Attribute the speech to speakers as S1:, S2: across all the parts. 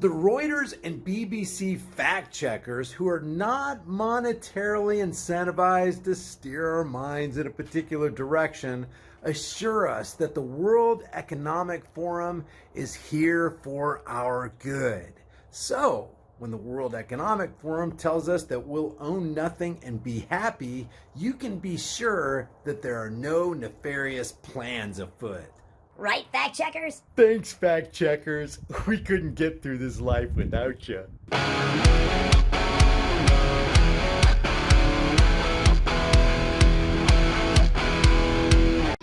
S1: The Reuters and BBC fact checkers, who are not monetarily incentivized to steer our minds in a particular direction, assure us that the World Economic Forum is here for our good. So, when the World Economic Forum tells us that we'll own nothing and be happy, you can be sure that there are no nefarious plans afoot.
S2: Right, fact checkers?
S1: Thanks, fact checkers. We couldn't get through this life without you.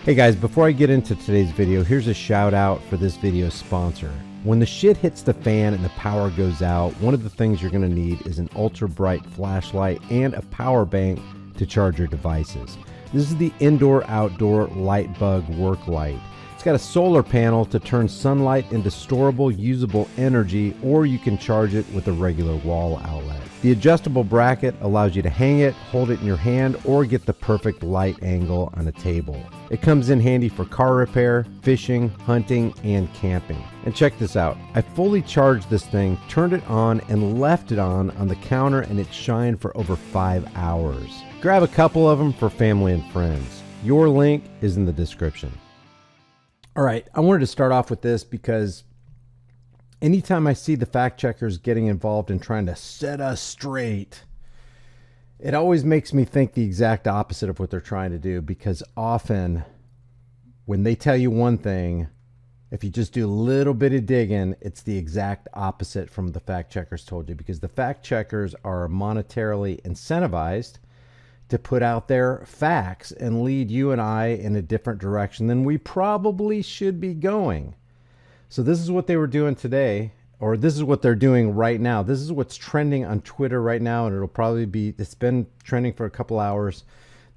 S3: Hey guys, before I get into today's video, here's a shout out for this video's sponsor. When the shit hits the fan and the power goes out, one of the things you're going to need is an ultra bright flashlight and a power bank to charge your devices. This is the indoor-outdoor light bug work light. It's got a solar panel to turn sunlight into storable, usable energy, or you can charge it with a regular wall outlet. The adjustable bracket allows you to hang it, hold it in your hand, or get the perfect light angle on a table. It comes in handy for car repair, fishing, hunting, and camping. And check this out. I fully charged this thing, turned it on, and left it on the counter, and it shined for over 5 hours. Grab a couple of them for family and friends. Your link is in the description. All right, I wanted to start off with this because anytime I see the fact checkers getting involved in trying to set us straight, it always makes me think the exact opposite of what they're trying to do, because often when they tell you one thing, if you just do a little bit of digging, it's the exact opposite from the fact checkers told you, because the fact checkers are monetarily incentivized to put out their facts and lead you and I in a different direction than we probably should be going. So this is what they were doing today, or this is what they're doing right now. This is what's trending on Twitter right now, and it's been trending for a couple hours.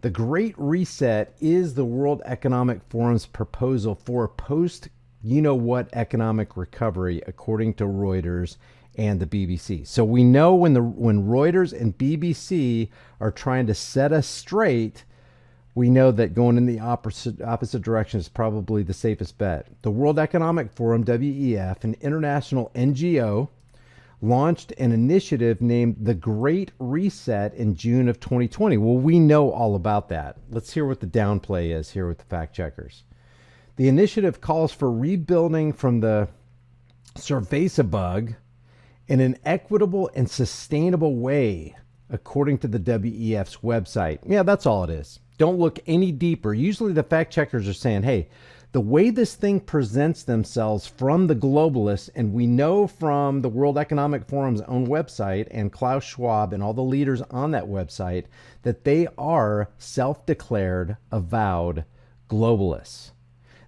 S3: The Great Reset is the World Economic Forum's proposal for a post-you-know-what economic recovery, according to Reuters and the BBC. So we know when Reuters and BBC are trying to set us straight, we know that going in the opposite direction is probably the safest bet. The World Economic Forum, WEF, an international NGO, launched an initiative named the Great Reset in June of 2020. Well, we know all about that. Let's hear what the downplay is here with the fact checkers. The initiative calls for rebuilding from the cerveza bug in an equitable and sustainable way, according to the WEF's website. Yeah, that's all it is. Don't look any deeper. Usually the fact checkers are saying, hey, the way this thing presents themselves from the globalists, and we know from the World Economic Forum's own website and Klaus Schwab and all the leaders on that website, that they are self-declared, avowed globalists.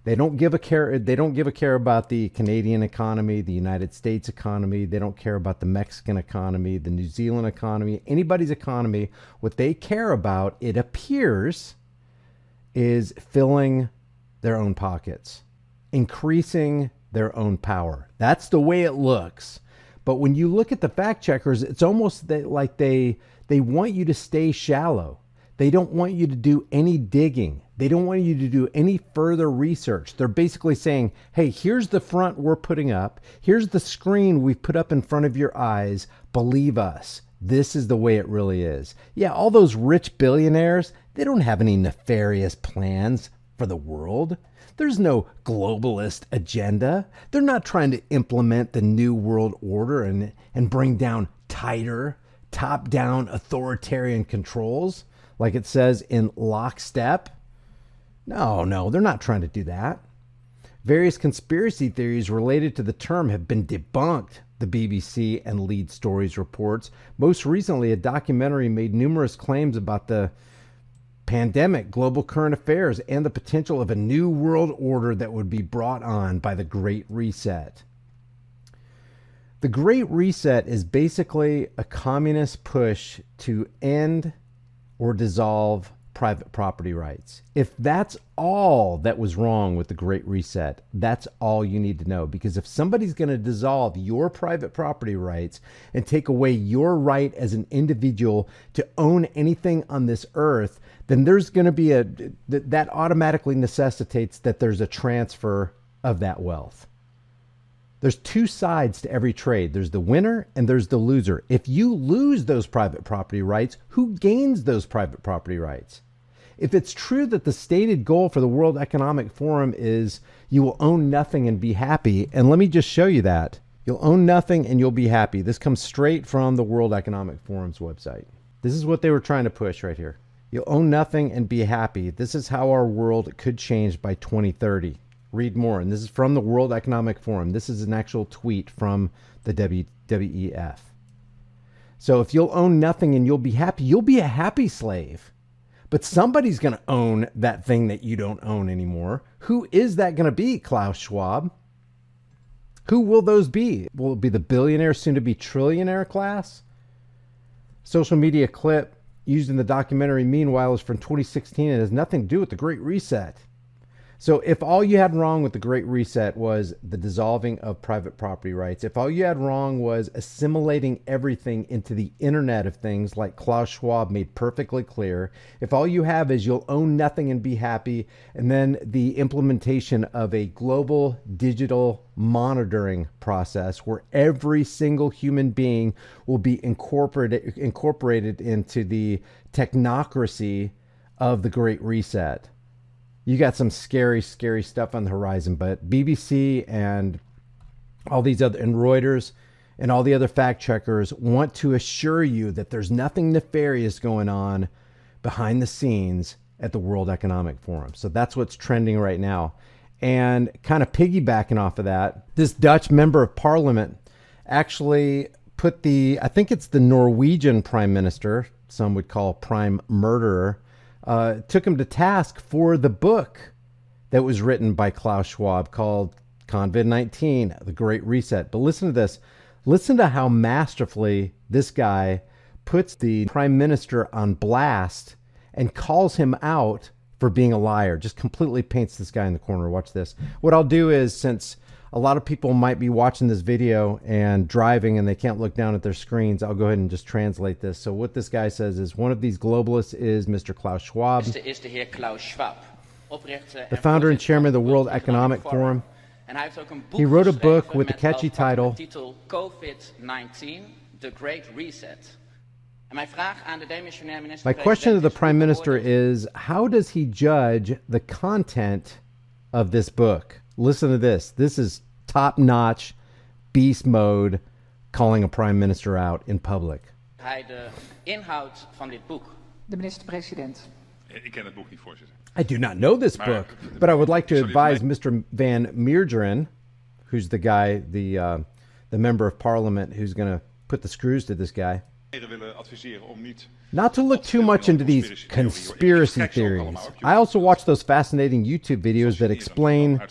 S3: They don't give a care. They don't give a care about the Canadian economy, the United States economy. They don't care about the Mexican economy, the New Zealand economy, anybody's economy. What they care about, it appears, is filling their own pockets, increasing their own power. That's the way it looks. But when you look at the fact checkers, it's almost like they want you to stay shallow. They don't want you to do any digging. They don't want you to do any further research. They're basically saying, hey, here's the front we're putting up. Here's the screen we've put up in front of your eyes. Believe us. This is the way it really is. Yeah, all those rich billionaires, they don't have any nefarious plans for the world. There's no globalist agenda. They're not trying to implement the new world order and bring down tighter, top-down authoritarian controls, like it says in Lockstep. No, they're not trying to do that. Various conspiracy theories related to the term have been debunked, the BBC and Lead Stories reports. Most recently, a documentary made numerous claims about the pandemic, global current affairs, and the potential of a new world order that would be brought on by the Great Reset. The Great Reset is basically a communist push to end or dissolve private property rights. If that's all that was wrong with the Great Reset, that's all you need to know. Because if somebody's going to dissolve your private property rights and take away your right as an individual to own anything on this earth, then there's going to be that automatically necessitates that there's a transfer of that wealth. There's two sides to every trade. There's the winner and there's the loser. If you lose those private property rights, who gains those private property rights? If it's true that the stated goal for the World Economic Forum is you will own nothing and be happy, and let me just show you that. You'll own nothing and you'll be happy. This comes straight from the World Economic Forum's website. This is what they were trying to push right here. You'll own nothing and be happy. This is how our world could change by 2030. Read more. And this is from the World Economic Forum. This is an actual tweet from the WEF. So if you'll own nothing and you'll be a happy slave. But somebody's going to own that thing that you don't own anymore. Who is that going to be, Klaus Schwab? Who will those be? Will it be the billionaire, soon to be trillionaire class? Social media clip used in the documentary, meanwhile, is from 2016 and has nothing to do with the Great Reset. So if all you had wrong with the Great Reset was the dissolving of private property rights, if all you had wrong was assimilating everything into the Internet of Things, like Klaus Schwab made perfectly clear, if all you have is you'll own nothing and be happy, and then the implementation of a global digital monitoring process where every single human being will be incorporated into the technocracy of the Great Reset. You got some scary, scary stuff on the horizon, but BBC and all these other, and Reuters and all the other fact checkers want to assure you that there's nothing nefarious going on behind the scenes at the World Economic Forum. So that's what's trending right now. And kind of piggybacking off of that, this Dutch member of parliament actually put I think it's the Norwegian prime minister, some would call prime murderer, took him to task for the book that was written by Klaus Schwab called COVID-19, The Great Reset. But listen to this. Listen to how masterfully this guy puts the prime minister on blast and calls him out for being a liar. Just completely paints this guy in the corner. Watch this. What I'll do is, since a lot of people might be watching this video and driving and they can't look down at their screens, I'll go ahead and just translate this. So what this guy says is, one of these globalists is Mr. Klaus Schwab, the founder and chairman of the World Economic Forum. He wrote a book with the catchy title, COVID-19, The Great Reset. My question to the Prime Minister is, how does he judge the content of this book? Listen to this. This is top-notch beast mode, calling a prime minister out in public.
S4: De inhoud van dit boek.
S5: De minister-president.
S6: Ik ken het boek niet, voorzitter.
S3: I do not know this book, but I would like to advise Mr. Van Meerderen, who's the guy, the member of parliament who's going to put the screws to this guy, not to look too much into these conspiracy theories. I also watch those fascinating YouTube videos that explain how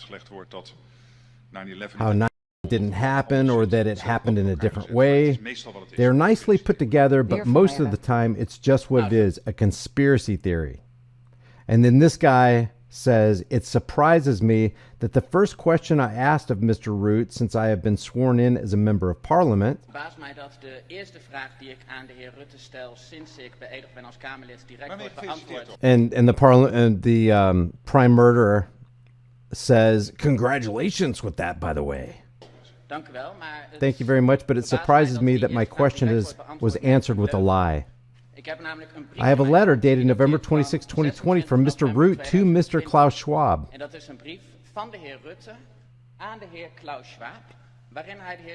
S3: 9/11 didn't happen, or that it happened in a different way. They're nicely put together, but most of the time it's just what it is, a conspiracy theory. And then this guy says, it surprises me that the first question I asked of Mr. Rutte, since I have been sworn in as a member of parliament, and the parliament and the prime murderer says, congratulations with that, by the way. Thank you very much, but it surprises me that my question was answered with a lie. I have a letter dated November 26, 2020 from Mr. Rutte to Mr. Klaus Schwab,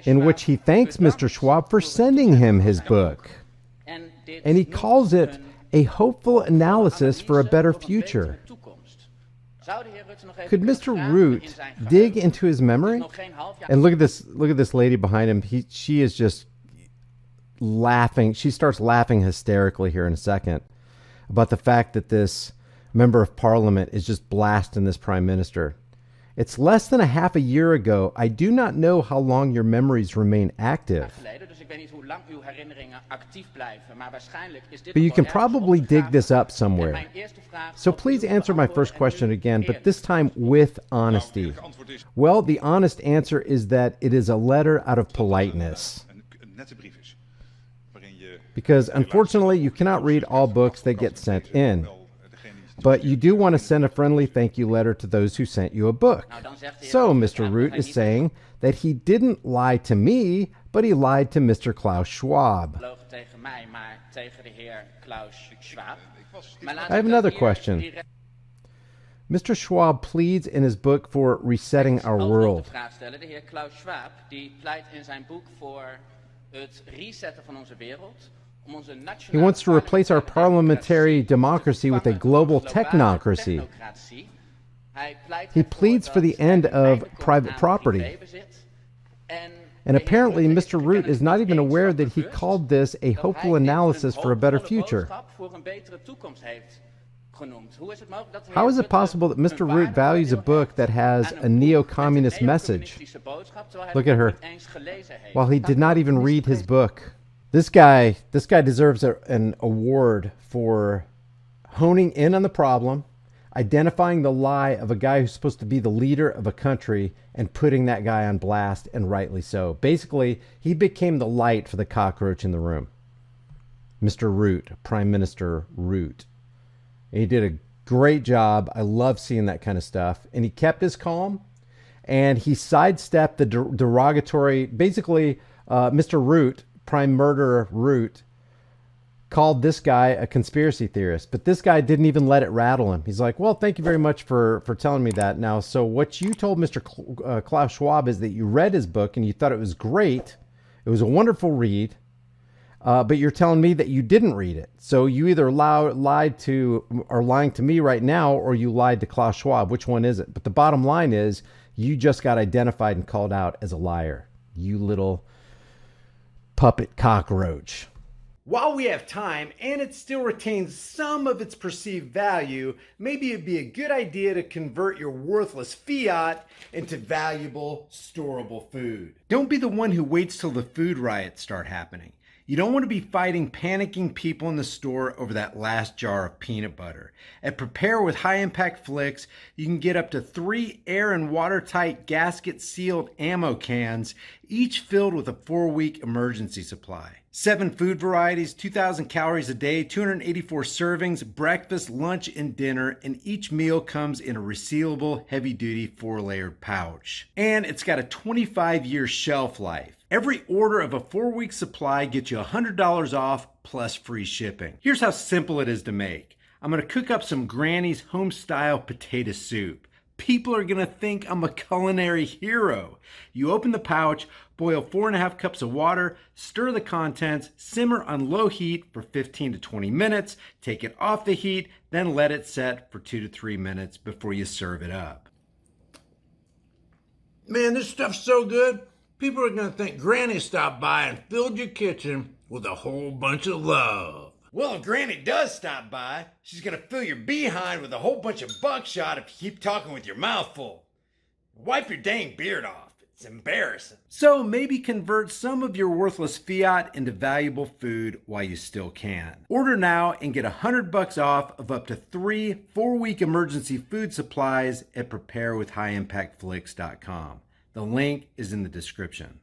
S3: in which he thanks Mr. Schwab for sending him his book. And he calls it a hopeful analysis for a better future. Could Mr. Rutte dig into his memory? And look at this lady behind him. She is just laughing. She starts laughing hysterically here in a second about the fact that this member of parliament is just blasting this prime minister. It's less than a half a year ago. I do not know how long your memories remain active, but you can probably dig this up somewhere. So please answer my first question again, but this time with honesty. Well, the honest answer is that it is a letter out of politeness. Because unfortunately, you cannot read all books that get sent in. but you do want to send a friendly thank you letter to those who sent you a book. So Mr. Rutte is saying that he didn't lie to me, but he lied to Mr. Klaus Schwab. I have another question. Mr. Schwab pleads in his book for resetting our world.
S4: De heer Klaus Schwab die pleit in zijn boek voor het resetten van onze wereld.
S3: He wants to replace our parliamentary democracy with a global technocracy. He pleads for the end of private property. And apparently Mr. Rutte is not even aware that he called this a hopeful analysis for a better future. How is it possible that Mr. Rutte values a book that has a neo-communist message? Look at her. While he did not even read his book. This guy deserves an award for honing in on the problem, identifying the lie of a guy who's supposed to be the leader of a country, and putting that guy on blast, and rightly so. Basically, he became the light for the cockroach in the room. Mr. Rutte, Prime Minister Rutte. He did a great job. I love seeing that kind of stuff. And he kept his calm, and he sidestepped the derogatory. Basically, Mr. Rutte, Prime Murderer Rutte, called this guy a conspiracy theorist. But this guy didn't even let it rattle him. He's like, well, thank you very much for telling me that. Now, so what you told Mr. Klaus Schwab is that you read his book and you thought it was great. It was a wonderful read. But you're telling me that you didn't read it. So you either lied to, or lying to me right now, or you lied to Klaus Schwab. Which one is it? But the bottom line is you just got identified and called out as a liar. You little puppet cockroach.
S1: While we have time and it still retains some of its perceived value, maybe it'd be a good idea to convert your worthless fiat into valuable, storable food. Don't be the one who waits till the food riots start happening. You don't want to be fighting panicking people in the store over that last jar of peanut butter. At Prepare with High Impact Flix, you can get up to 3 air and watertight gasket sealed ammo cans, each filled with a 4-week emergency supply. 7 food varieties, 2,000 calories a day, 284 servings, breakfast, lunch, and dinner, and each meal comes in a resealable, heavy-duty 4-layered pouch. And it's got a 25-year shelf life. Every order of a 4-week supply gets you $100 off plus free shipping. Here's how simple it is to make. I'm going to cook up some Granny's home-style potato soup. People are going to think I'm a culinary hero. You open the pouch, boil 4.5 cups of water, stir the contents, simmer on low heat for 15 to 20 minutes, take it off the heat, then let it set for 2 to 3 minutes before you serve it up. Man, this stuff's so good. People are going to think Granny stopped by and filled your kitchen with a whole bunch of love. Well, if Granny does stop by, she's going to fill your behind with a whole bunch of buckshot if you keep talking with your mouth full. Wipe your dang beard off. It's embarrassing. So maybe convert some of your worthless fiat into valuable food while you still can. Order now and get $100 off of up to 3 4-week emergency food supplies at preparewithhighimpactflix.com. The link is in the description.